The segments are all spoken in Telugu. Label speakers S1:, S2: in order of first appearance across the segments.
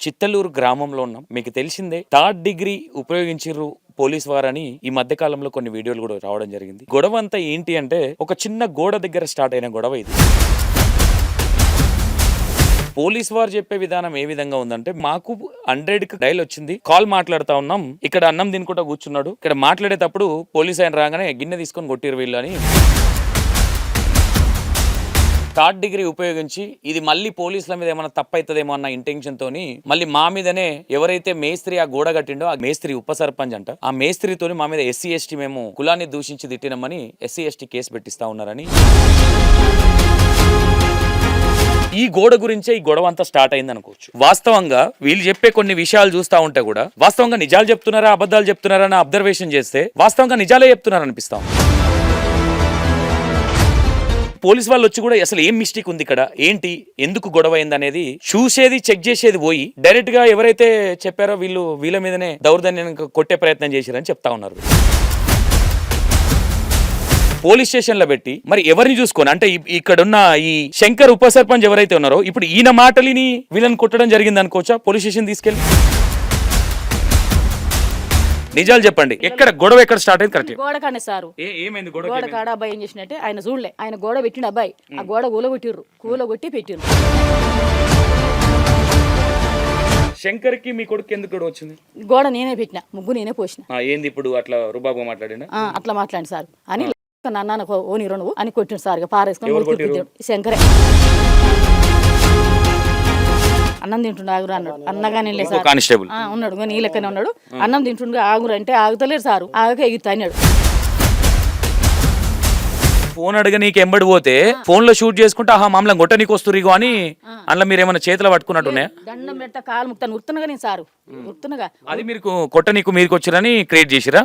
S1: చిత్తలూరు గ్రామంలో ఉన్నాం. మీకు తెలిసిందే, థర్డ్ డిగ్రీ ఉపయోగించిర్రు పోలీస్ వారని ఈ మధ్య కాలంలో కొన్ని వీడియోలు కూడా రావడం జరిగింది. గొడవ అంతా ఏంటి అంటే, ఒక చిన్న గోడ దగ్గర స్టార్ట్ అయిన గొడవ ఇది. పోలీస్ వారు చెప్పే విధానం ఏ విధంగా ఉందంటే, మాకు 100కి డైల్ వచ్చింది, కాల్ మాట్లాడుతా ఉన్నాం, ఇక్కడ అన్నం తినుకుంటా కూర్చున్నాడు, ఇక్కడ మాట్లాడేటప్పుడు పోలీస్ ఆయన రాగానే గిన్నె తీసుకొని కొట్టిరు వీళ్ళు అని థర్డ్ డిగ్రీ ఉపయోగించి, ఇది మళ్ళీ పోలీసుల మీద ఏమైనా తప్పైతుందేమో అన్న ఇంటెన్షన్ తోని మళ్ళీ మా మీదనే ఎవరైతే మేస్త్రి ఆ గోడ కట్టిండో ఆ మేస్త్రి ఉప సర్పంచ్ అంట, ఆ మేస్త్రితోని మా మీద ఎస్సీ ఎస్టీ మేము కులాన్ని దూషించి తిట్టినామని ఎస్సీ ఎస్టీ కేసు పెట్టిస్తా ఉన్నారని, ఈ గోడ గురించే ఈ గొడవ అంతా స్టార్ట్ అయింది అనుకోవచ్చు. వాస్తవంగా వీళ్ళు చెప్పే కొన్ని విషయాలు చూస్తా ఉంటే కూడా వాస్తవంగా నిజాలు చెప్తున్నారా అబద్ధాలు చెప్తున్నారా అని అబ్జర్వేషన్ చేస్తే వాస్తవంగా నిజాలే చెప్తున్నారు అనిపిస్తాం. పోలీస్ వాళ్ళు వచ్చి కూడా అసలు ఏం మిస్టేక్ ఉంది ఇక్కడ, ఏంటి, ఎందుకు గొడవ అయింది అనేది చూసేది చెక్ చేసేది పోయి డైరెక్ట్ గా ఎవరైతే చెప్పారో వీళ్ళ మీదనే దౌర్జన్యం కొట్టే ప్రయత్నం చేశారని చెప్తా ఉన్నారు. పోలీస్ స్టేషన్ లో పెట్టి మరి ఎవరిని చూసుకొని, అంటే ఇక్కడున్న ఈ శంకర్ ఉప సర్పంచ్ ఎవరైతే ఉన్నారో ఇప్పుడు ఈయన మాటలిని వీళ్ళని కొట్టడం జరిగింది అనుకోవచ్చా పోలీస్ స్టేషన్ తీసుకెళ్ళి? నిజాలు చెప్పండి, ఎక్కడ గొడవ ఎక్కడ స్టార్ట్ అయింది? కరెక్ట్
S2: గోడ కానే సారు
S1: ఏమైంది?
S2: గోడ కాడ అబ్బాయి ఏం చేసినట్టే ఆయన చూడలే, ఆయన గోడ పెట్టిన అబ్బాయి ఆ గోడ కూలగొట్టి పెట్టిర్రు.
S1: శంకర్ కి మీ కొడుకు ఎందుకు గొడవ వచ్చింది?
S2: గోడ నేనే పెట్టిన, ముగ్గు నేనే పోసిన.
S1: ఏంది ఇప్పుడు అట్లా రుబాబుగా మాట్లాడినా?
S2: అట్లా మాట్లాడి సార్ అని నాన్న ఓని రెండు అని కొట్టిన సార్ పారేసుకొని శంకరే అన్నం తింటుండే ఆగురు అన్నాడు. అన్నగానే లేదు
S1: కానిస్టేబుల్
S2: ఉన్నాడు, నీ లెక్కనే ఉన్నాడు. అన్నం తింటుండే ఆగురు అంటే ఆగుతలేరు సారు, ఆగక ఎగిరి అన్నాడు.
S1: ఫోన్ అడగ నీకు ఎంబడి పోతే ఫోన్ లో షూట్ చేసుకుంటే ఆహా మామూలు గొట్ట నీకు వస్తురిగో అని అందులో మీరు ఏమైనా చేతిలో పట్టుకున్నట్టున్నాయా?
S2: దండం పెడతా కాలు ముక్తాను ఉరుతున్నగా నేను సారు ఉరుతున్నగా
S1: అది మీరు కొట్ట నీకు మీరుకి వచ్చిరని క్రియేట్ చేసిరా?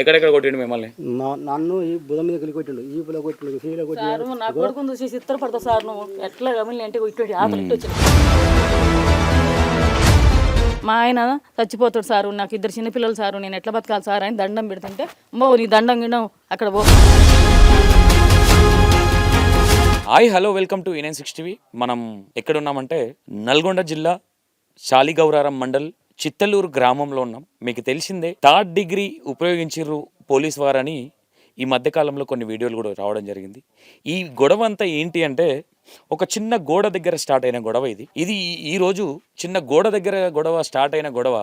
S1: ఎక్కడెక్కడ కొట్టిండు మిమ్మల్ని?
S3: నన్ను ఈ బుధం మీద కొట్టిండు, ఈ బుల కొట్టిండు, సీల కొట్టిండు.
S2: నా కొడుకు చూసి చిత్రపడతా సార్, నువ్వు ఎట్లా గమని అంటే ఇటు ఆతలు ఇటు వచ్చి మా ఆయన చచ్చిపోతాడు సారు, నాకు 2 చిన్నపిల్లలు సారు, నేను ఎట్లా బతకాలి సార్ అని దండం పెడుతుంటే, అమ్మో నీ దండం గిడం అక్కడ పో.
S1: Hi hello welcome to E960 TV. మనం ఎక్కడున్నామంటే నల్గొండ జిల్లా శాలిగౌరారం మండల్ చిత్తలూరు గ్రామంలో ఉన్నాం. మీకు తెలిసిందే, థర్డ్ డిగ్రీ ఉపయోగించిర్రు పోలీస్ వారని ఈ మధ్యకాలంలో కొన్ని వీడియోలు కూడా రావడం జరిగింది. ఈ గొడవ అంతా ఏంటి అంటే, ఒక చిన్న గోడ దగ్గర స్టార్ట్ అయిన గొడవ ఇది. ఈరోజు చిన్న గోడ దగ్గర గొడవ స్టార్ట్ అయిన గొడవ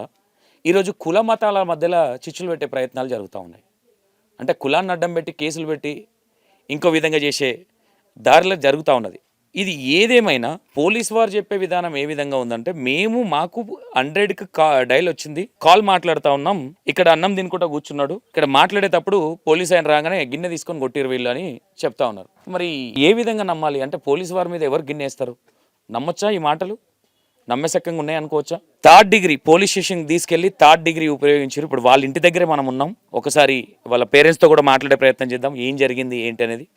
S1: ఈరోజు కుల మతాల మధ్యలో చిచ్చులు పెట్టే ప్రయత్నాలు జరుగుతూ ఉన్నాయి. అంటే కులాన్ని అడ్డం పెట్టి కేసులు పెట్టి ఇంకో విధంగా చేసే దారిలో జరుగుతూ ఉన్నది. ఇది ఏదేమైనా పోలీస్ వారు చెప్పే విధానం ఏ విధంగా ఉందంటే, మాకు 100కి డైల్ వచ్చింది, కాల్ మాట్లాడుతా ఉన్నాం, ఇక్కడ అన్నం తినుకుంటా కూర్చున్నాడు, ఇక్కడ మాట్లాడేటప్పుడు పోలీస్ ఆయన రాగానే గిన్నె తీసుకొని కొట్టిరు వీళ్ళు అని చెప్తా ఉన్నారు. మరి ఏ విధంగా నమ్మాలి? అంటే పోలీస్ వారి మీద ఎవరు గిన్నె వేస్తారు? నమ్మొచ్చా ఈ మాటలు? నమ్మశక్యంగా ఉన్నాయి అనుకోవచ్చా? థర్డ్ డిగ్రీ పోలీస్ స్టేషన్కి తీసుకెళ్లి థర్డ్ డిగ్రీ ఉపయోగించారు. ఇప్పుడు వాళ్ళ ఇంటి దగ్గరే మనం ఉన్నాం. ఒకసారి వాళ్ళ పేరెంట్స్తో కూడా మాట్లాడే ప్రయత్నం చేద్దాం, ఏం జరిగింది ఏంటి అనేది.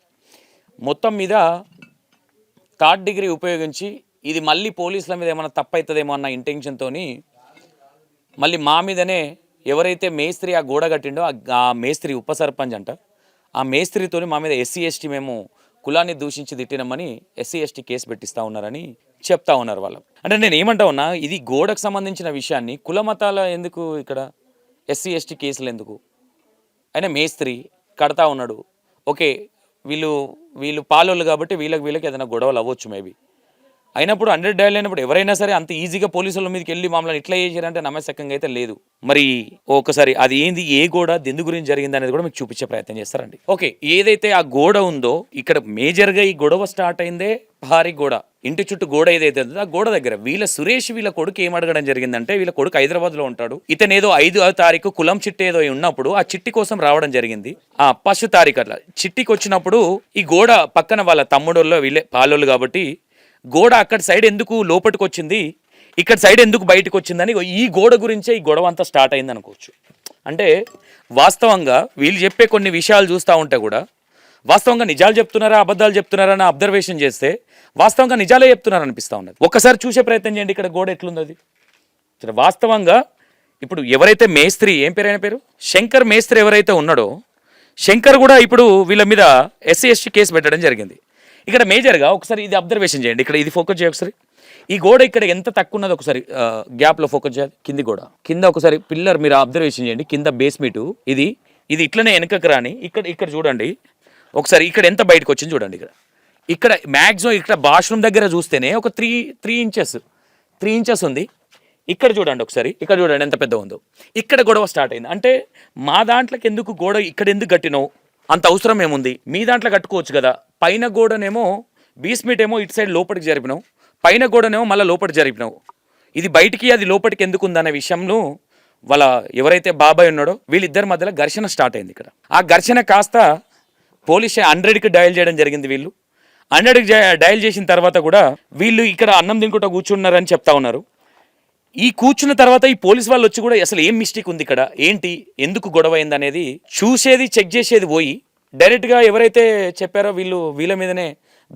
S1: మొత్తం మీద థర్డ్ డిగ్రీ ఉపయోగించి, ఇది మళ్ళీ పోలీసుల మీద ఏమైనా తప్పైతుందేమో అన్న ఇంటెన్షన్తో మళ్ళీ మా మీదనే ఎవరైతే మేస్త్రి ఆ గోడ కట్టిండో ఆ మేస్త్రి ఉప సర్పంచ్ అంట, ఆ మేస్త్రితోని మా మీద ఎస్సీ ఎస్టీ మేము కులాన్ని దూషించి తిట్టినామని ఎస్సీ ఎస్టీ కేసు పెట్టిస్తా ఉన్నారని చెప్తా ఉన్నారు వాళ్ళు. అంటే నేను ఏమంటా ఉన్నా, ఇది గోడకు సంబంధించిన విషయాన్ని కుల మతాల ఎందుకు, ఇక్కడ ఎస్సీ ఎస్టీ కేసులు ఎందుకు? అయినా మేస్త్రి కడతా ఉన్నాడు, ఓకే, వీళ్ళు పాలోళ్ళు కాబట్టి వీళ్ళకి ఏదైనా గొడవలు అవ్వచ్చు మేబీ. అయినప్పుడు 100 డైల్ అయినప్పుడు ఎవరైనా సరే అంత ఈజీగా పోలీసుల మీదకి వెళ్ళి మమ్మల్ని ఇట్లా చేశారంటే నమ్మశక్యంగా అయితే లేదు. మరి ఒకసారి అది ఏంది, ఏ గోడ, దేని గురించి జరిగింది అనేది కూడా మీకు చూపించే ప్రయత్నం చేస్తారండి. ఓకే, ఏదైతే ఆ గోడ ఉందో, ఇక్కడ మేజర్గా ఈ గొడవ స్టార్ట్ అయిందే భారీ గోడ, ఇంటి చుట్టూ గోడ ఏదైతే ఉందో ఆ గోడ దగ్గర వీళ్ళ కొడుకు ఏం అడగడం జరిగిందంటే, వీళ్ళ కొడుకు హైదరాబాద్లో ఉంటాడు, ఇతను ఏదో 5వ తారీఖు కులం చిట్టి ఏదో ఉన్నప్పుడు ఆ చిట్టి కోసం రావడం జరిగింది. ఆ 1వ తారీఖు అట్లా చిట్టికి వచ్చినప్పుడు ఈ గోడ పక్కన వాళ్ళ తమ్ముడోళ్ళు వీళ్ళే పాలోళ్ళు కాబట్టి గోడ అక్కడ సైడ్ ఎందుకు లోపలికి వచ్చింది, ఇక్కడ సైడ్ ఎందుకు బయటకు వచ్చిందని ఈ గోడ గురించే ఈ గొడవ అంతా స్టార్ట్ అయింది అనుకోవచ్చు. అంటే వాస్తవంగా వీళ్ళు చెప్పే కొన్ని విషయాలు చూస్తూ ఉంటే కూడా వాస్తవంగా నిజాలు చెప్తున్నారా అబద్ధాలు చెప్తున్నారా అని అబ్జర్వేషన్ చేస్తే వాస్తవంగా నిజాలే చెప్తున్నారు అనిపిస్తూ ఉన్నది. ఒక్కసారి చూసే ప్రయత్నం చేయండి, ఇక్కడ గోడ ఎట్లుంది అది. వాస్తవంగా ఇప్పుడు ఎవరైతే మేస్త్రి, ఏం పేరు ఆయన పేరు, శంకర్ మేస్త్రి ఎవరైతే ఉన్నాడో, శంకర్ కూడా ఇప్పుడు వీళ్ళ మీద ఎస్సీ ఎస్టీ కేసు పెట్టడం జరిగింది. ఇక్కడ మేజర్గా ఒకసారి ఇది అబ్జర్వేషన్ చేయండి, ఇక్కడ ఇది ఫోకస్ చేయ ఒకసారి. ఈ గోడ ఇక్కడ ఎంత తక్కువ ఉన్నది ఒకసారి గ్యాప్లో ఫోకస్ చేయాలి. కింది గోడ కింద ఒకసారి పిల్లర్ మీరు అబ్జర్వేషన్ చేయండి, కింద బేస్మెంట్ ఇది ఇది ఇట్లనే వెనకకు రాని ఇక్కడ చూడండి ఒకసారి, ఇక్కడ ఎంత బయటకు వచ్చింది చూడండి. ఇక్కడ మ్యాక్సిమం ఇక్కడ వాష్రూమ్ దగ్గర చూస్తేనే ఒక త్రీ ఇంచెస్ ఉంది. ఇక్కడ చూడండి ఒకసారి, ఇక్కడ చూడండి ఎంత పెద్ద ఉందో. ఇక్కడ గొడవ స్టార్ట్ అయింది. అంటే మా దాంట్లోకి ఎందుకు గోడ ఇక్కడ ఎందుకు కట్టినావు, అంత అవసరం ఏముంది, మీ దాంట్లో కట్టుకోవచ్చు కదా. పైన గోడనేమో బేస్మెంట్ ఏమో ఇటు సైడ్ లోపలికి జరిపినావు, పైన గోడనేమో మళ్ళీ లోపలికి జరిపినావు. ఇది బయటికి అది లోపలికి ఎందుకు ఉందనే విషయంలో వాళ్ళ ఎవరైతే బాబాయ్ ఉన్నాడో వీళ్ళిద్దరి మధ్యలో ఘర్షణ స్టార్ట్ అయింది. ఇక్కడ ఆ ఘర్షణ కాస్త పోలీస్ 100కి డయల్ చేయడం జరిగింది. వీళ్ళు 100కి డయల్ చేసిన తర్వాత కూడా వీళ్ళు ఇక్కడ అన్నం తినుకుంటూ కూర్చున్నారని చెప్తా ఉన్నారు. ఈ కూర్చున్న తర్వాత ఈ పోలీస్ వాళ్ళు వచ్చి కూడా అసలు ఏం మిస్టేక్ ఉంది ఇక్కడ, ఏంటి, ఎందుకు గొడవ అయింది అనేది చూసేది చెక్ చేసేది పోయి డైరెక్ట్గా ఎవరైతే చెప్పారో వీళ్ళ మీదనే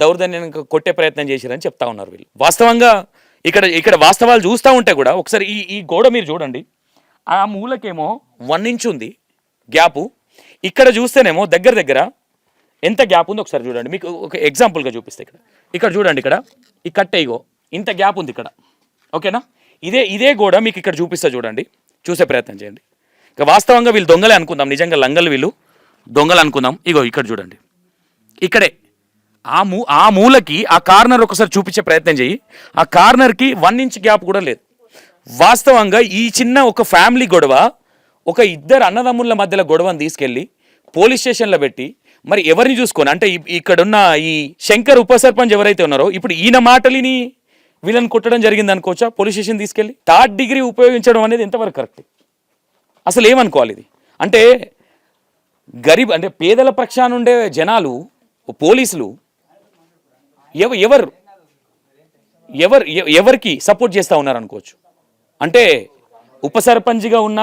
S1: దౌర్జన్యం కొట్టే ప్రయత్నం చేశారని చెప్తా ఉన్నారు వీళ్ళు. వాస్తవంగా ఇక్కడ వాస్తవాలు చూస్తూ ఉంటే కూడా ఒకసారి ఈ గోడ మీరు చూడండి, ఆ మూలకేమో 1 ఇంచ్ ఉంది గ్యాపు, ఇక్కడ చూస్తేనేమో దగ్గర ఎంత గ్యాప్ ఉంది ఒకసారి చూడండి. మీకు ఒక ఎగ్జాంపుల్గా చూపిస్తే ఇక్కడ చూడండి, ఇక్కడ ఈ కట్టె ఇగో ఇంత గ్యాప్ ఉంది ఇక్కడ, ఓకేనా. ఇదే గోడ మీకు ఇక్కడ చూపిస్తా చూడండి, చూసే ప్రయత్నం చేయండి. ఇక వాస్తవంగా వీళ్ళు దొంగలే అనుకుందాం, నిజంగా లంగలు వీళ్ళు దొంగలు అనుకుందాం. ఇగో ఇక్కడ చూడండి, ఇక్కడే ఆ మూలకి ఆ కార్నర్ ఒకసారి చూపించే ప్రయత్నం చేయి. ఆ కార్నర్కి 1 ఇంచ్ గ్యాప్ కూడా లేదు. వాస్తవంగా ఈ చిన్న ఒక ఫ్యామిలీ గొడవ, ఒక ఇద్దరు అన్నదమ్ముల మధ్యలో గొడవను తీసుకెళ్ళి పోలీస్ స్టేషన్లో పెట్టి మరి ఎవరిని చూసుకొని, అంటే ఇక్కడున్న ఈ శంకర్ ఉప సర్పంచ్ ఎవరైతే ఉన్నారో ఇప్పుడు ఈయన మాటలిని వీళ్ళని కొట్టడం జరిగింది అనుకోవచ్చా పోలీస్ స్టేషన్ తీసుకెళ్ళి. 3rd డిగ్రీ ఉపయోగించడం అనేది ఎంతవరకు కరెక్ట్, అసలు ఏమనుకోవాలి ఇది. అంటే గరీబ్ అంటే పేదల పక్షాన ఉండే జనాలు పోలీసులు ఎవరికి సపోర్ట్ చేస్తూ ఉన్నారు అనుకోవచ్చు. అంటే ఉప సర్పంచ్గా ఉన్న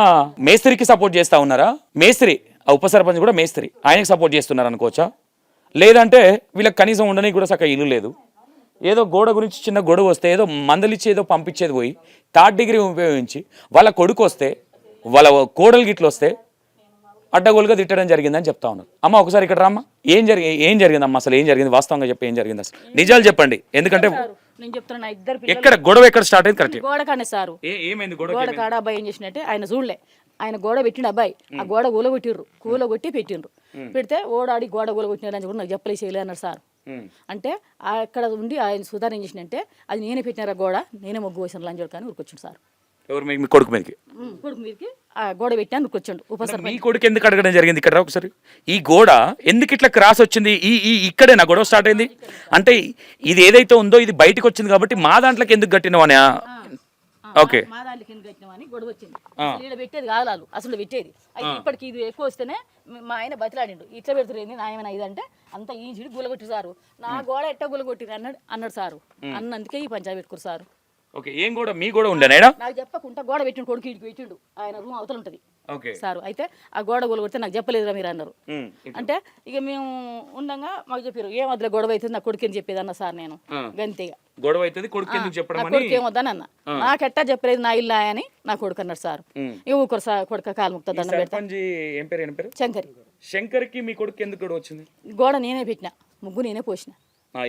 S1: మేస్త్రికి సపోర్ట్ చేస్తూ ఉన్నారా, మేస్త్రి ఆ ఉప సర్పంచ్ కూడా మేస్త్రి ఆయనకి సపోర్ట్ చేస్తున్నారు అనుకోవచ్చా. లేదంటే వీళ్ళకి కనీసం ఉండడానికి కూడా చక్కగా ఇల్లు లేదు, ఏదో గోడ గురించి చిన్న గొడవ వస్తే ఏదో మందలిచ్చి ఏదో పంపించేది పోయి 3rd డిగ్రీ ఉపయోగించి వాళ్ళ కొడుకు వస్తే వాళ్ళ కోడలు గిట్లు వస్తే అడ్డగోలుగా తిట్టడం జరిగిందని చెప్తా ఉన్నారు. అమ్మ ఒకసారి ఇక్కడ రామ్మా, ఏం జరిగింది అమ్మ, అసలు ఏం జరిగింది, వాస్తవంగా చెప్పి ఏం జరిగింది, అసలు నిజాలు చెప్పండి. ఎందుకంటే
S2: నేను చెప్తున్నా, ఇద్దరు
S1: ఎక్కడ గొడవ ఎక్కడ స్టార్ట్ అయింది కరెక్ట్
S2: గోడ కానే సారు,
S1: ఏమైంది
S2: గోడ కాడ అబ్బాయి ఏం చేసినట్టే ఆయన చూడలే, ఆయన గోడ పెట్టిండు అబ్బాయి, ఆ గోడ కూలగొట్టి పెట్టిండ్రు. పెడితే ఓడాడి గోడ కూలగొట్టినారని కూడా నాకు చెప్పలే చేయలే అన్నారు సార్. అంటే అక్కడ ఉండి ఆయన సుధారణ ఏం చేసినంటే అది నేనే పెట్టినారా గోడ, నేనే మొగ్గు వేసిన లంచోడు కానీ ఊరుకొచ్చిండు సార్.
S1: ఎవరు మీ కొడుకు మీదకి
S2: ఆ గోడ పెట్టాను ఊరుకొచ్చిండు ఉప సర్పంచ్.
S1: మీ కొడుకు ఎందుకు అడగడం జరిగింది ఇక్కడ ఒకసారి, ఈ గోడ ఎందుకు ఇట్లా క్రాస్ వచ్చింది, ఇక్కడే నా గొడవ స్టార్ట్ అయింది అంటే ఇది ఏదైతే ఉందో ఇది బయటకు వచ్చింది కాబట్టి మా దాంట్లోకి ఎందుకు కట్టినావు అని. ఓకే,
S2: మా దాంట్లో కింద కట్టినామని గొడవ వచ్చింది. ఇక్కడ పెట్టేది కాదు అసలు పెట్టేది అయితే ఇప్పటికి ఇది ఎక్కువ వస్తేనే మా ఆయన బతిలాడిండు, ఇట్లా పెడుతుంది నాయమైనా ఇదంటే అంత ఈజీ గులగొట్టి సారు, నా గోడ ఎట్ట గులగొట్టిరు అన్నాడు సారు. అన్నందుకే ఈ పంచాయతీ పెట్టుకురు సారు.
S1: ఓకే, ఏం గోడ మీ గోడ ఉండేనా,
S2: నాకు చెప్పకుండా గోడ పెట్టిండు, కొడుకు ఇడికి పెట్టిండు, ఆయన రూమ్ అవతల ఉంటుంది సారు. అయితే ఆ గోడ గొలగొడితే నాకు చెప్పలేదురా మీరు అన్నారు. అంటే ఇక మేము ఉండగా మాకు చెప్పారు ఏ మధ్యలో గొడవ అవుతుంది నా కొడుకు అని చెప్పేది అన్న సార్. నేను గంతేగా
S1: గొడవ అవుతుంది కొడుకు
S2: ఏమొద్దని అన్న, నాకెట్టా చెప్పలేదు నా ఇల్లా అని నా కొడుకు అన్నాడు సార్. ఇక ఊరుకోరు సార్, కొడుక కాలు ముక్త దండం పెడతా.
S1: శంకర్కి మీ కొడుకు ఎందుకు గొడవ వచ్చింది,
S2: గోడ నేనే పెట్టిన, ముగ్గు నేనే పోసిన.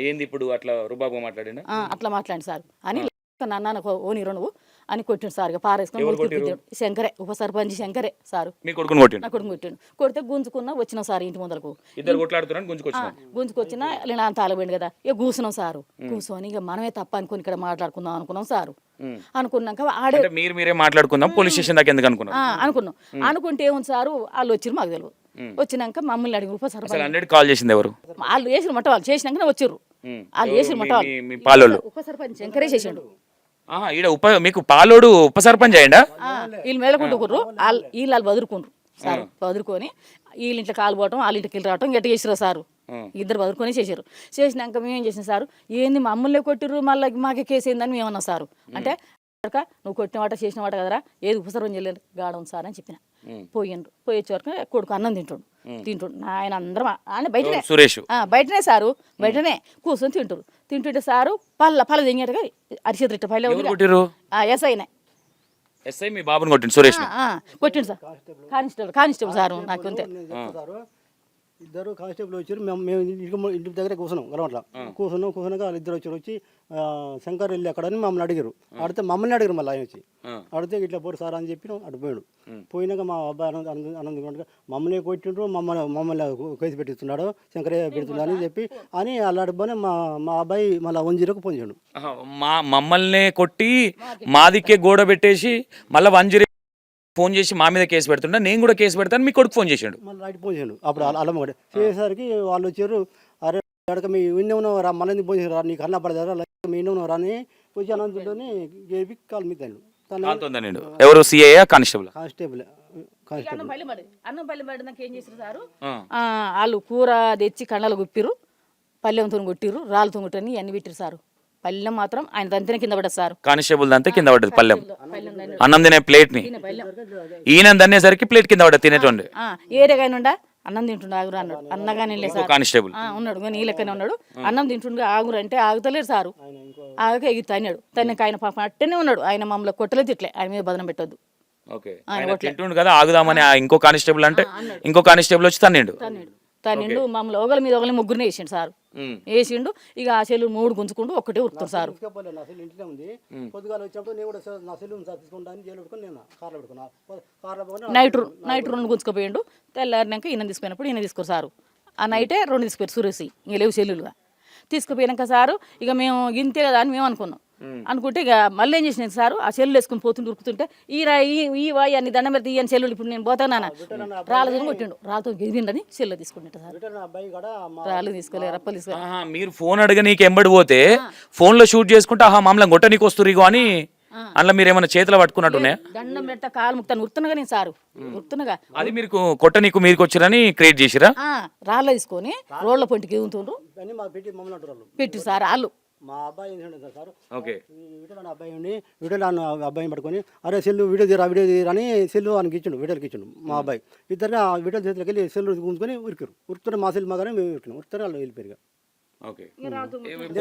S1: ఏంది ఇప్పుడు అట్లా రుబాబుగా మాట్లాడినా,
S2: అట్లా మాట్లాడి సార్ అని నాన్న ఓని నువ్వు అని కొట్టిండు సార్. పారేసుకొని శంకరే ఉప సర్పంచ్ శంకరే సారు నా కొడుకుని కొట్టిండు. కొడితే గుంజుకున్నా వచ్చినాం సార్ ఇంటి ముందరకు. గుంజుకొచ్చినా నేను అంత ఆలపోయింది కదా, ఇక కూర్చున్నాం సారు. కూర్చొని ఇక మనమే తప్ప అనుకుని ఇక్కడ మాట్లాడుకుందాం అనుకున్నాం సారు. అనుకున్నాక ఆడే
S1: మీరే మాట్లాడుకుందాం పోలీస్ స్టేషన్ దాకా ఎందుకు
S2: అనుకున్నాం. అనుకుంటే ఏముంది సారు వాళ్ళు వచ్చిరు మాకు తెలియదు. వచ్చినాక మమ్మల్ని అడిగి ఉప సర్పంచ్
S1: కాల్ చేసింది ఎవరు,
S2: వాళ్ళు వేసిన మట్ట వాళ్ళు చేసినాకనే వచ్చిర్రు. వాళ్ళు వేసిన మట్ట వాళ్ళు ఉప సర్పంచ్ శంకరే చేసిండు.
S1: మీకు పాలోడు ఉప సర్పంచ్ అయ్యండా,
S2: వీళ్ళు మేలకుంటుకుర్రు, వీళ్ళు బదురుకుండ్రు సార్. బదురుకొని వీళ్ళ ఇంట్లో కాలు పోవటం వాళ్ళ ఇంటికి వెళ్ళి రావటం గట్టి చేసిరా సారు. ఇద్దరు బదురుకొని చేసారు. చేసినాక మేమేం చేసిన సారు, ఏంది మమ్మల్ని కొట్టిర్రు మళ్ళీ మాకే కేసు ఏందని మేమన్నా సారు. అంటే నువ్వు కొట్టిన వాట చేసిన వాట కదరా, ఏది ఉప సర్పంచ్ వెళ్ళి గాడం సార్ అని చెప్పిన. పోయిండ్రు. పోయొచ్చే వరకు కొడుకు అన్నం తింటుండు ఆయన అందరం ఆయన బయటనే
S1: సురేష్
S2: బయటనే సారు, బయటనే కూర్చొని తింటుంటే సారు పళ్ళ తెంగేటగా అరిచేతులు ఇట్ట పళ్ళ ఎస్ఐనే
S1: ఎస్ఐ మీ బాబుని కొట్టిండు సురేష్
S2: కొట్టిండు సార్. కానిస్టేబుల్ సారు నాకు అంతే.
S3: ఇద్దరు కానిస్టేబుల్ వచ్చారు. మేము ఇంటి దగ్గర కూర్చున్నాం గలవట్ల కూర్చున్నాక వాళ్ళు ఇద్దరు వచ్చి శంకర్ వెళ్ళి అక్కడ అని మమ్మల్ని అడిగారు. అడిగితే మమ్మల్ని అడిగారు మళ్ళీ ఆయన వచ్చి అడిగితే ఇట్లా పోరు సార్ అని చెప్పి అటు పోయాడు. పోయినాక మా అబ్బాయి ఆనందం మమ్మల్ని కొట్టిండ్రు, మమ్మల్ని కేసు పెట్టిస్తున్నాడు, శంకరయ్య పెడుతున్నాడు అని చెప్పి అని అలా అడిపోయి మా అబ్బాయి మళ్ళీ 1-0కు ఫోన్ చేయండు.
S1: మమ్మల్ని కొట్టి మాదికే గోడ పెట్టేసి మళ్ళీ 1-0 ఫోన్ చేసి మా మీద కేసు పెడుతుండే, నేను కూడా కేసు పెడతాను, మీ కొడుకు ఫోన్ చేసాడు.
S3: మళ్ళీ రైట్ ఫోన్ చేయండు. అప్పుడు అల్లం కూడా చేసేసరికి వాళ్ళు వచ్చారు. అరే అడగ మీ విన్నవును రా, మళ్ళీ ఫోన్ చేసి రా, నీకు అన్న పడదారా మీ విన్నవును రా అని వచ్చి అనంతని గేపి కాలు మీద
S1: ఎవరు సిఐ కానిస్టేబుల్
S3: కానిస్టేబుల్
S2: అన్నం పల్లెం పడినాక ఏం చేసారు సారు, వాళ్ళు కూర తెచ్చి కండలు గుప్పిరు, పల్లెంతో కొట్టిరు, రాళ్ళతో కొట్టని అన్ని పెట్టిరు సారు. పల్లెం మాత్రం ఆయన దంతనే కింద పడ్డది సారు.
S1: కానిస్టేబుల్ దంతే కింద పడ్డది పల్లెం, అన్నం తినే ప్లేట్ ని ఈయన దన్నేసరికి ప్లేట్ కింద పడ్డది తినేటోండి.
S2: ఏరేగాయనుండా అన్నం తింటుండే ఆగురు అన్నాడు. అన్నగానే సార్
S1: కానిస్టేబుల్
S2: ఉన్నాడు, నీ లెక్కనే ఉన్నాడు. అన్నం తింటుండే ఆగురు అంటే ఆగుతలేరు సారు. ఆగక ఎగి తన్నాడు. తనకి ఆయన పాపం అట్టనే ఉన్నాడు. ఆయన మమ్మల్ని కొట్టలేదు తిట్లే, ఆయన మీద బదనం పెట్టొద్దు.
S1: తింటుండు కదా ఆగుదామని ఇంకో కానిస్టేబుల్ అంటే ఇంకో కానిస్టేబుల్ వచ్చి తన్నిండు.
S2: తన్నిండు మమ్మల్ని ఒకరి మీద ఒకరిని ముగ్గురిని వేసిండు సారు. వేసిండు. ఇక ఆ చెల్లు 3 గుంజుకుంటూ ఒక్కటే ఉరుకుతారు సారు.
S3: ఇంట్లో ఉంది. పొద్దుగాల వచ్చినప్పుడు నేను కూడా నా సెల్లు తీసుకుంటాను జైలు పెట్టుకుని నేను కార్లో పెట్టుకున్నా.
S2: నైట్ 2 గుంజుకుపోయిండు. తెల్లారినాక ఈయన తీసుకుపోయినప్పుడు ఈయన తీసుకోరు సారు. ఆ నైటే 2 తీసుకుపోయారు సురేసి, ఇంక లేవు సెల్లులుగా. తీసుకుపోయినాక సారు ఇక మేము ఇంతే కదా అని మేము అనుకున్నాం. అనుకుంటే ఇక మళ్ళీ ఏం చేసినాను సారు, ఆ చెల్లు వేసుకుని పోతుంటే ఉరుకుతుంటే ఈ వాయి అన్ని దండం పెడితే ఇయ్యని చెల్లు ఇప్పుడు నేను పోతానా రాళ్ళతో కొట్టిండు. రాళ్ళతో గెలిపిండని చెల్లు తీసుకుంటా సార్. రాళ్ళు తీసుకోలేదు, రప్పలు తీసుకోలేదు.
S1: మీరు ఫోన్ అడగ నీకు ఎంబడి పోతే ఫోన్ లో షూట్ చేసుకుంటే ఆహా మామూలు గొట్ట నీకు వస్తురు అని అందులో మీరు ఏమైనా చేతిలో పట్టుకున్నట్టునే
S2: దండం పెడతా కాలు ముక్తాను ఉరుతున్నగా నేను సారు ఉరుతున్నగా.
S1: అది మీరు కొట్ట నీకు మీరుకి వచ్చారని క్రియేట్ చేసిరా.
S2: రాళ్ళ తీసుకొని రోడ్ల పొంటికి ఎదుగుతుండ్రు పెట్టి సార్ వాళ్ళు.
S3: మా అబ్బాయి సార్ వీడియోలో అబ్బాయి ఉండి వీడియోలో అబ్బాయిని పట్టుకొని అరే సెల్లు వీడియో తీరా అని సెల్లు ఆయనకి ఇచ్చిండు, వీడియోకి ఇచ్చిండు. మా అబ్బాయి ఇద్దరు ఆ వీడియో చేతిలోకి వెళ్ళి సెల్లు గుంజుకొని ఉరికారు. ఉరుకుతారు మా సెల్ మాగానే మేము ఉరికినాం. ఉరుకుతారు వాళ్ళు వెళ్ళిపోయారు.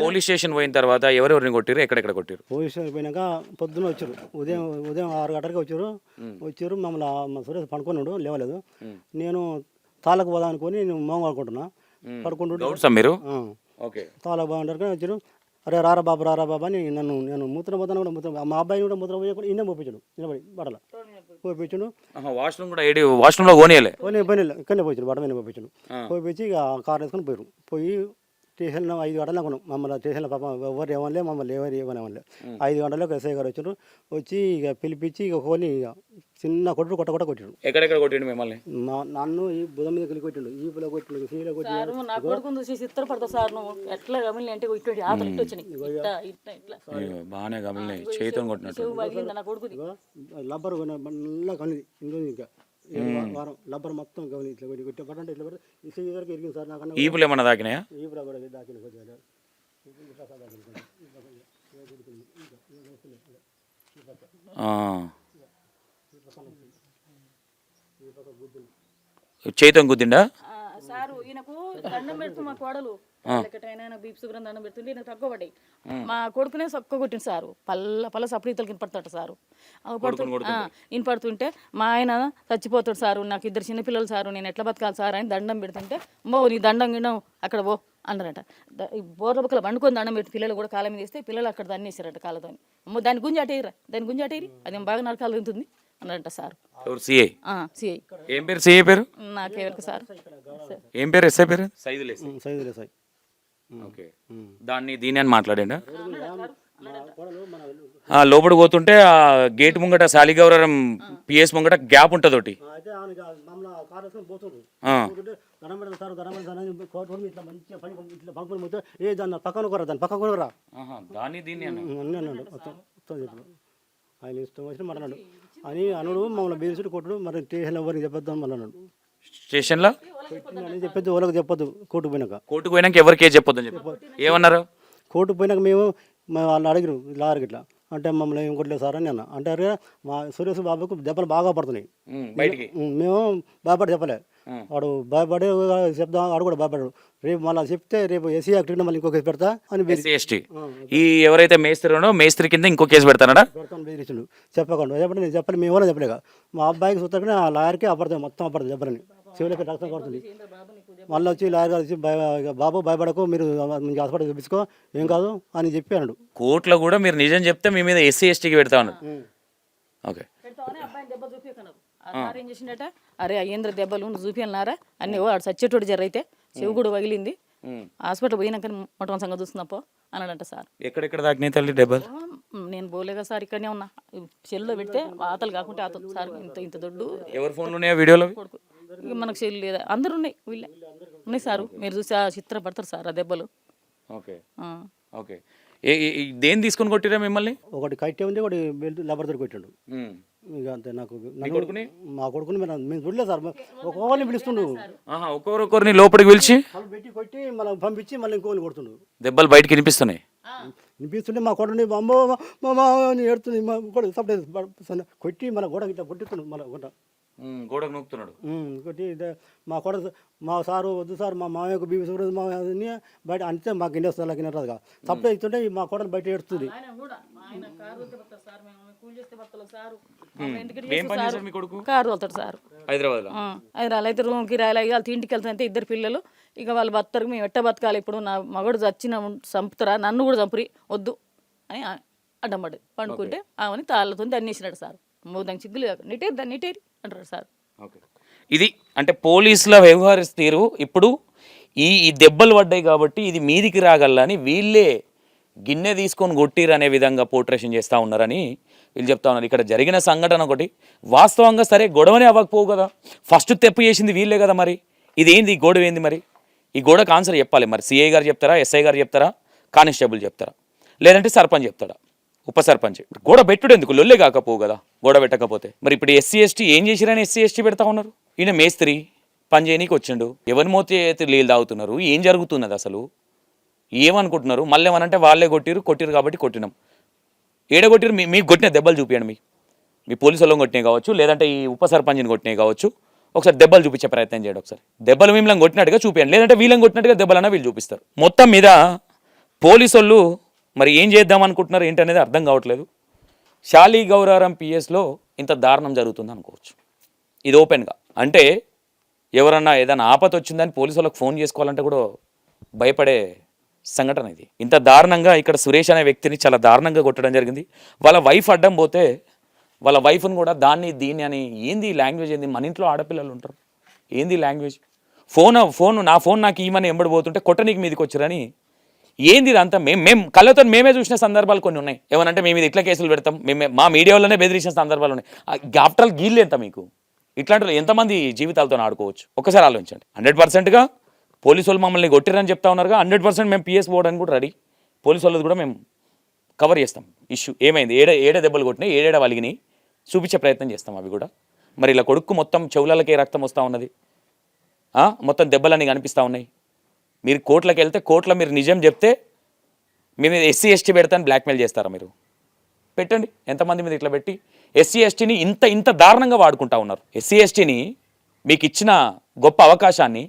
S1: పోలీస్ స్టేషన్ పోయిన తర్వాత ఎవరెవరిని కొట్టారు, ఎక్కడెక్కడ కొట్టారు?
S3: పోలీస్ స్టేషన్ పోయినాక పొద్దున వచ్చారు. ఉదయం 6 గంటలకి వచ్చారు. మమ్మల్ని మా సురేష్ పడుకున్నాడు, లేవలేదు. నేను తాళకు పోదాం అనుకొని నేను మోహం పడుకుంటున్నా. పడుకుంటుంటే
S1: మీరు
S3: తాళకు బాగుంటారు కానీ వచ్చారు. అరే రారా బాబా అని నేను మూత్రం పోతాను కూడా మా అబ్బాయిని కూడా మూత్రం పోయకుండా ఈయన పోయించాడు. నిలబడి బడల పోయించాడు.
S1: వాష్రూమ్లో పోనీయలే
S3: ఇక్కడనే పోయించాడు, బడ మీద పోయించాడు. పోయించి ఇక కార్ వేసుకొని పోయారు. పోయి స్టేషన్లో 5 గంటలకు ఉన్నాం. మమ్మల్ని స్టేషన్లో పాప ఎవరు ఏమనలే, మమ్మల్ని ఎవరు ఏమనలే. 5 గంటలకు ఎస్ఐ గారు వచ్చారు. వచ్చి ఇక పిలిపించి ఇక పోనీ ఇక చిన్న కొట్టు కొట్టాడు.
S1: ఎక్కడెక్కడ కొట్టిండు మిమ్మల్ని?
S3: నన్ను ఈ బుధం మీద కలిగి కొట్టిండు, ఈ పిల్ల కొట్టిండు, సీలో కొట్టిండు.
S2: నా కొడుకుని చూసి ఇత్తరపడతా సార్ నువ్వు ఎట్లా గమిలి అంటే ఇటువంటి ఆటలు ఇట్లా వచ్చినాయి.
S1: బాగానే గమిలినాయి, చేతితో కొట్టినట్టు.
S2: నా కొడుకుది
S3: లబ్బర్ మళ్ళీ కనిది ఇంకో ఇంకా వారం లబ్బర్ మొత్తం గమని ఇట్లా కొట్టి పట్టంటే ఇట్లా పెట్టి ఇసరికి ఎరిగింది సార్. నాకన్నా
S1: ఈపులు ఏమన్నా దాకినాయా?
S3: ఈపులు కూడా దాకిన కొద్దిగా
S1: చేతితో గుద్దిండా
S2: సారు. ఈయనకు దండం పెడుతూ మా కోడలు బీపీ సుగ్రం దండం పెడుతుంటే ఈయన తక్కువ పడ్డాయి. మా కొడుకునే సొక్క కొట్టింది సారు. పల్ల సపరీతలు వినపడతాడు సారు. వినపడుతుంటే మా ఆయన చచ్చిపోతాడు సారు, నాకు 2 చిన్నపిల్లలు సారు, నేను ఎట్లా బతకాలి సార్ అని దండం పెడుతుంటే అమ్మో నీ దండం గిడం అక్కడ పో అన్నారట. బోర్ల బుక్కలు వండుకొని దండం పెట్టి పిల్లలు కూడా కాలం మీద వేస్తే పిల్లలు అక్కడ దన్నేసారట కాళ్ళతో. అమ్మో దాని గుంజి అటేయరా, దాని గుంజి అటేరి, అదేం బాగా నరకాలు తింటుంది అన్నారంట సార్.
S1: సిఐ ఏం పేరు? సిఐ పేరు
S2: నాకెవరికి సార్?
S1: ఏం పేరు? ఎస్ఐ పేరు?
S3: సైదులే సార్.
S1: దీని అని మాట్లాడా. లోపలికి పోతుంటే ఆ గేట్ ముంగట శాలిగౌరవం పిఎస్ ముంగట గ్యాప్ ఉంటుంది ఒకటి.
S3: ఆయన ఇష్టం వచ్చిన మాట్లాడు అని అనుడు మమ్మల్ని బేసుడు కొట్టుడు. మరి స్టేషన్లో ఎవరికి చెప్పొద్దాం మళ్ళీ అన్నాడు.
S1: స్టేషన్లో
S3: చెప్పొద్దు, వాళ్ళకి చెప్పొద్దు.
S1: కోర్టుకు పోయినాక ఎవరికి చెప్పొద్దు అని చెప్పి ఏమన్నారు?
S3: కోర్టుకు పోయినాక మేము వాళ్ళు అడిగారు లాయర్కి ఇట్లా అంటే మమ్మల్ని ఏం కొట్టలేదు సార్ అని అన్న. అంటారు మా సురేష్ బాబుకు దెబ్బలు బాగా పడుతున్నాయి. మేము భయపడి చెప్పలే. వాడు భయపడి చెప్దాం, వాడు కూడా భయపడాడు. రేపు మళ్ళీ చెప్తే రేపు ఎస్సీ యాక్ట్ మళ్ళీ ఇంకో కేసు పెడతా అని
S1: ఎస్టీ ఈ ఎవరైతే మేస్త్రి కింద ఇంకో కేసు పెడతాడా
S3: పెడతాను బెదిరించాడు. చెప్పకుండా చెప్పండి నేను చెప్పలే, మేము ఎవరైనా చెప్పలేక మా అబ్బాయికి చూస్తే ఆ లాయర్కి అపడతాం, మొత్తం అపడతాం చెప్పరని. చెవులకి రక్తం కొడుతుంది. మళ్ళీ వచ్చి లాయర్ గారు వచ్చి బాబు భయపడకు, మీరు మంచి హాస్పిటల్ చూపించుకో, ఏం కాదు అని చెప్పి అన్నాడు.
S1: కోర్టులో కూడా మీరు నిజం చెప్తే మీ మీద ఎస్సీ ఎస్టీకి పెడతా ఉన్నారు. ఓకే,
S2: ఏం చేసిండట, అరే అయ్యేంద్ర దెబ్బలు చూపినారా అన్ని వాడు చచ్చేటోడు జరైతే చెవి కూడా పగిలింది, హాస్పిటల్ పోయినాక మొట్టమొదటి సంగతి చూస్తున్నపో అన్నాడంట సార్.
S1: ఎక్కడెక్కడ తాకినాయి తల్లి దెబ్బలు?
S2: నేను పోలేగా సార్, ఇక్కడనే ఉన్నా, సెల్లో పెడితే ఆతలు కాకుంటే ఆతలు సార్, ఇంత ఇంత దొడ్డు
S1: ఎవరి ఫోన్లు ఉన్నాయా వీడియోలో?
S2: కొడుకు ఇక మనకు సెల్లు లేదా, అందరు ఉన్నాయి, వీళ్ళే ఉన్నాయి సారు, మీరు చూసి ఆ చిత్రం పడతారు సార్ ఆ దెబ్బలు.
S1: ఓకే ఓకే, దేని తీసుకొని కొట్టిరా మిమ్మల్ని?
S3: ఒకటి కట్టే ఉంది, ఒకటి బెల్ట్ లబర్తో కొట్టాడు. ఇక అంతే. నాకు మా కొడుకుని మేము చూడలేదు సార్, ఒక్కొక్కరిని పిలుస్తుండు,
S1: ఒక్కొక్కరిని లోపలికి పిలిచి
S3: పెట్టి కొట్టి మళ్ళీ పంపించి మళ్ళీ ఇంకోని కొడుతుండు.
S1: దెబ్బలు బయటకి వినిపిస్తున్నాయి.
S3: వినిపిస్తుంటే మా కొడుకుని అమ్మో మా ఏడుతుంది, మా కొడుకు సపరేట్ కొట్టి మళ్ళీ గోడ ఇట్లా కొట్టిస్తున్నాడు, మళ్ళీ
S1: గోడకు నొక్కుతున్నాడు.
S3: కొట్టి మా కొడుకు మా సారు వద్దు సార్, మా మామయ్యకు బీబీ సుబ్రహ్మణ్యం మా బయట అంటే మాకు ఇండియా వస్తుంది రాదుగా, సపరేట్ ఇస్తుంటే మా కొడుకు బయట ఏడుస్తుంది.
S2: కారు వెళ్తాడు సార్
S1: హైదరాబాద్
S2: అయితే రూమ్ కిరాయిలు అయ్యి వాళ్ళ ఇంటికి వెళ్తుంటే ఇద్దరు పిల్లలు, ఇక వాళ్ళు బతరు, మేము ఎట్ట బతకాలి ఇప్పుడు, నా మగడు చచ్చిన చంపుతారా, నన్ను కూడా చంపురి వద్దు అని అడ్డంపడి పండుకుంటే ఆమెని తాళ్ళతో అన్నేసినాడు సార్. దానికి సిగ్గులు నిటేరి దాన్ని నిటేరి అంటారు సార్.
S1: ఇది అంటే పోలీసుల వ్యవహారిస్తే తీరు. ఇప్పుడు ఈ దెబ్బలు పడ్డాయి కాబట్టి ఇది మీదికి రాగలని వీళ్ళే గిన్నె తీసుకొని కొట్టిరు అనే విధంగా పోర్ట్రేషన్ చేస్తూ ఉన్నారని వీళ్ళు చెప్తా ఉన్నారు. ఇక్కడ జరిగిన సంఘటన ఒకటి వాస్తవంగా సరే గొడవనే అవ్వకపోవు కదా, ఫస్ట్ తెప్పు చేసింది వీళ్ళే కదా, మరి ఇదేంది, ఈ గొడవ ఏంది, మరి ఈ గొడవకు ఆన్సర్ చెప్పాలి. మరి సిఐ గారు చెప్తారా, ఎస్ఐ గారు చెప్తారా, కానిస్టేబుల్ చెప్తారా, లేదంటే సర్పంచ్ చెప్తాడా, ఉప సర్పంచ్? గోడ పెట్టుడు ఎందుకు, లొల్లే కాకపోవు కదా గోడ పెట్టకపోతే. మరి ఇప్పుడు ఎస్సీ ఎస్టీ ఏం చేసిరని ఎస్సీ ఎస్టీ పెడతా ఉన్నారు. ఈయన మేస్త్రి పని చేయనీకి వచ్చిండు, ఎవరి మోతే నీళ్ళు తాగుతున్నారు, ఏం జరుగుతున్నది అసలు, ఏమనుకుంటున్నారు? మళ్ళీ ఏమనంటే వాళ్ళే కొట్టిరు కాబట్టి కొట్టినాం. ఏడ కొట్టిరు, మీకు కొట్టిన దెబ్బలు చూపించండి, మీ పోలీసు వాళ్ళని కొట్టినాయి కావచ్చు, లేదంటే ఈ ఉప సర్పంచ్ని కొట్టినాయి కావచ్చు, ఒకసారి దెబ్బలు చూపించే ప్రయత్నం చేయండి. ఒకసారి దెబ్బలు మిమ్మల్ని కొట్టినట్టుగా చూపించండి, లేదంటే వీళ్ళని కొట్టినట్టుగా దెబ్బలన్నా వీళ్ళు చూపిస్తారు. మొత్తం మీద పోలీసు వాళ్ళు మరి ఏం చేద్దాం అనుకుంటున్నారు ఏంటనేది అర్థం కావట్లేదు. శాలి గౌరారం పిఎస్లో ఇంత దారుణం జరుగుతుంది అనుకోవచ్చు. ఇది ఓపెన్గా అంటే ఎవరన్నా ఏదైనా ఆపద వచ్చిందని పోలీసు వాళ్ళకి ఫోన్ చేసుకోవాలంటే కూడా భయపడే సంఘటన ఇది. ఇంత దారుణంగా ఇక్కడ సురేష్ అనే వ్యక్తిని చాలా దారుణంగా కొట్టడం జరిగింది. వాళ్ళ వైఫ్ అడ్డం పోతే వాళ్ళ వైఫ్ని కూడా దీన్ని అని, ఏంది లాంగ్వేజ్ ఏంది, మన ఇంట్లో ఆడపిల్లలు ఉంటారు, ఏంది లాంగ్వేజ్, నా ఫోన్ నాకు ఈమని ఎంబడిపోతుంటే కొట్టనీకి మీదకి వచ్చారని, ఏంది ఇదంతా? మేము కళ్ళతో మేమే చూసిన సందర్భాలు కొన్ని ఉన్నాయి. ఏమనంటే మేము ఇది ఇట్లా కేసులు పెడతాం, మా మీడియా వల్లనే బెదిరించిన సందర్భాలు ఉన్నాయి. ఆఫ్టర్ ఆల్ గీళ్ళు ఎంత మీకు, ఇట్లాంటి ఎంతమంది జీవితాలతో ఆడుకోవచ్చు ఒక్కసారి ఆలోచించండి. 100%గా పోలీసు వాళ్ళు మమ్మల్ని కొట్టిరని చెప్తా ఉన్నారుగా, 100% మేము పిఎస్ పోవడానికి కూడా రెడీ. పోలీసు వాళ్ళది కూడా మేము కవర్ చేస్తాం. ఇష్యూ ఏమైంది, ఏడ దెబ్బలు కొట్టినాయి, ఏడేడ వలిగినాయి చూపించే ప్రయత్నం చేస్తాం. అవి కూడా మరి ఇలా కొడుకు మొత్తం చెవులకే రక్తం వస్తూ ఉన్నది, మొత్తం దెబ్బలన్నీ కనిపిస్తూ ఉన్నాయి. మీరు కోర్టులకు వెళ్తే కోర్టులో మీరు నిజం చెప్తే మేము ఎస్సీ ఎస్టీ పెడతాను బ్లాక్మెయిల్ చేస్తారా? మీరు పెట్టండి, ఎంతమంది మీద ఇట్లా పెట్టి ఎస్సీ ఎస్టీని ఇంత దారుణంగా వాడుకుంటా ఉన్నారు. ఎస్సీ ఎస్టీని మీకు ఇచ్చిన గొప్ప అవకాశాన్ని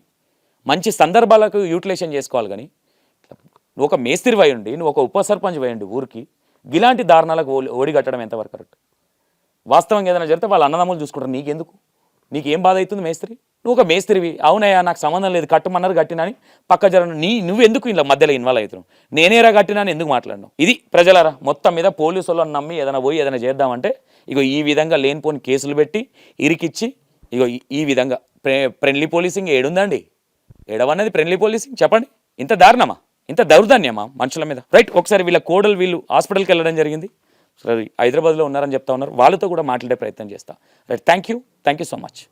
S1: మంచి సందర్భాలకు యూటిలైజేషన్ చేసుకోవాలి. కానీ నువ్వు ఒక మేస్త్రి వేయండి, నువ్వు ఒక ఉప సర్పంచ్ వేయండి, ఊరికి ఇలాంటి దారుణాలకు ఓడిగట్టడం ఎంతవరకు కరెక్ట్? వాస్తవంగా ఏదైనా జరిగితే వాళ్ళ అన్నదమ్ములు చూసుకుంటారు, నీకెందుకు, నీకేం బాధ అవుతుంది? మేస్త్రి, నువ్వు ఒక మేస్త్రివి, అవునయ్యా నాకు సంబంధం లేదు, కట్టమన్నారు కట్టినని పక్క జరగను, నువ్వెందుకు ఇలా మధ్యలో ఇన్వాల్వ్ అవుతున్నావు, నేనేరా కట్టినాని ఎందుకు మాట్లాడినావు? ఇది ప్రజలారా మొత్తం మీద పోలీసు వాళ్ళని నమ్మి ఏదైనా పోయి ఏదైనా చేద్దామంటే ఇగో ఈ విధంగా లేనిపోని కేసులు పెట్టి ఇరికిచ్చి ఇగో ఈ విధంగా ఫ్రెండ్లీ పోలీసింగ్ ఏడుందండి? ఏడవన్నది ఫ్రెండ్లీ పోలీసింగ్ చెప్పండి? ఇంత దారుణమా, ఇంత దౌర్జన్యమా మనుషుల మీద? రైట్, ఒకసారి వీళ్ళ కోడలు వీళ్ళు హాస్పిటల్కి వెళ్ళడం జరిగింది, సరే హైదరాబాద్లో ఉన్నారని చెప్తా ఉన్నారు, వాళ్ళతో కూడా మాట్లాడే ప్రయత్నం చేస్తా. Right, thank you so much.